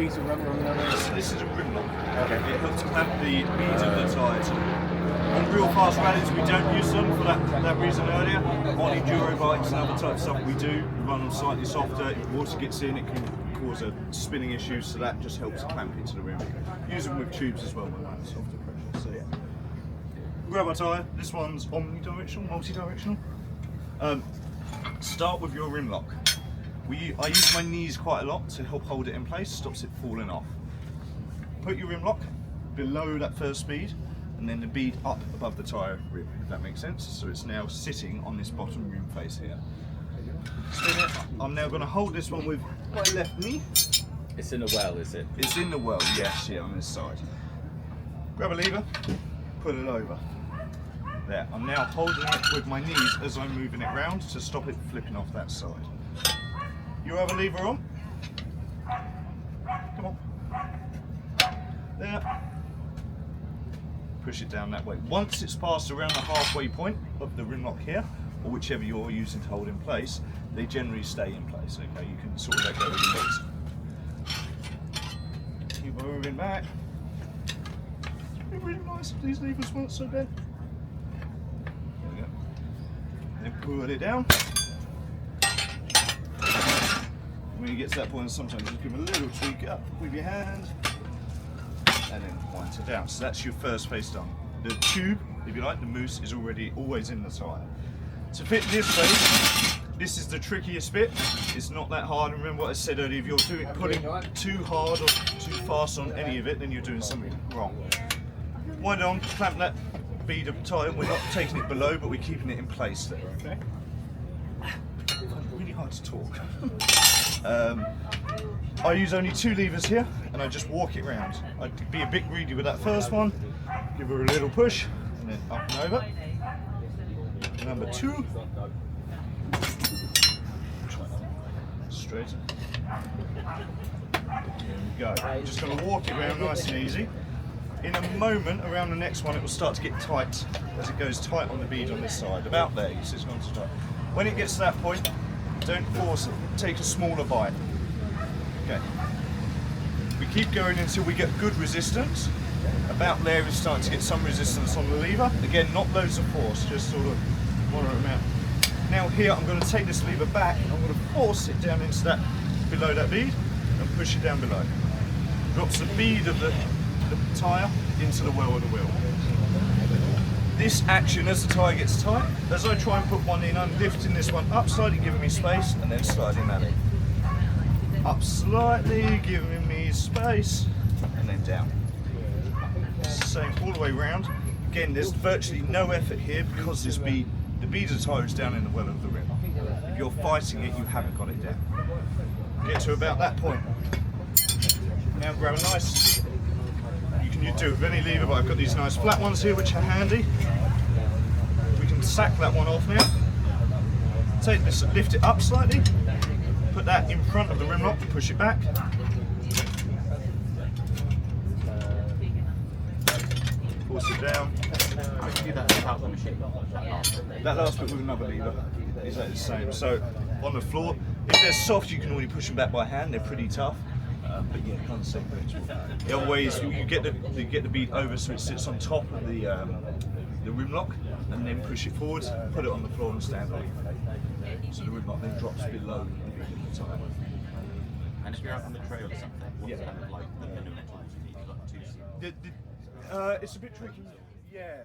piece of rubber on the other? This is a rim lock. Okay. It helps clamp the beads of the tyres. On real fast rallies, we don't use them for that reason earlier. On enduro bikes and other types of stuff, we do. We run them slightly softer. If water gets in, it can cause a spinning issue, so that just helps clamp it to the rim. Use them with tubes as well when running softer pressure. So yeah. Grab our tyre. This one's omnidirectional, multi-directional. Start with your rim lock. I use my knees quite a lot to help hold it in place, stops it falling off. Put your rim lock below that first speed, and then the bead up above the tyre rim, if that makes sense. So it's now sitting on this bottom rim face here. Spin it. I'm now going to hold this one with my left knee. It's in the well, is it? It's in the well, yes, yeah, on this side. Grab a lever, put it over. There, I'm now holding it with my knees as I'm moving it round to stop it flipping off that side. Your other lever on. Come on. There. Push it down that way. Once it's passed around the halfway point of the rim lock here, or whichever you're using to hold in place, they generally stay in place. Okay, you can sort of let go of your legs. Keep moving back. It's been really nice if these levers weren't so bad. There we go. Then pull it down. When you get to that point, sometimes just give a little tweak up with your hand, and then wind it down. So that's your first face done. The tube, if you like, the mousse is already always in the tyre. To fit this face, this is the trickiest bit. It's not that hard. And remember what I said earlier, if you're putting too hard or too fast on any of it, then you're doing something wrong. Wind on, clamp that bead of tyre. We're not taking it below, but we're keeping it in place there, okay? It's really hard to talk. I use only 2 levers here, and I just walk it round. I'd be a bit greedy with that first one, give her a little push, and then up and over. Number 2, straight. There we go. I'm just going to walk it around nice and easy. In a moment, around the next one, it will start to get tight as it goes tight on the bead on this side. About there, you see it's going to tight. When it gets to that point, don't force it. Take a smaller bite. Okay. We keep going until we get good resistance. About there, it's starting to get some resistance on the lever. Again, not loads of force, just sort of moderate amount. Now here, I'm going to take this lever back and I'm going to force it down into that, below that bead, and push it down below. Drops the bead of the tyre into the well of the wheel. This action, as the tyre gets tight, as I try and put one in, I'm lifting this one up slightly, giving me space, and then sliding that in. Up slightly, giving me space, and then down. Same all the way round. Again, there's virtually no effort here because the bead of the tyre is down in the well of the rim. If you're fighting it, you haven't got it down. Get to about that point. Now grab a nice, you can do it with any lever, but I've got these nice flat ones here which are handy. We can sack that one off now. Take this, lift it up slightly, put that in front of the rim lock, push it back. Force it down. How do you do that without the machine? That last bit with another lever is exactly the same. So on the floor, if they're soft, you can already push them back by hand. They're pretty tough, but yeah, kind of same principle. The other way is you get the bead over so it sits on top of the rim lock, and then push it forward, put it on the floor, and stand on it. So the rim lock then drops below the bead of the tyre. And if you're out on the trail or something, what's kind of like the minimum tools you need? You've got 2 seats. It's a bit tricky. Yeah.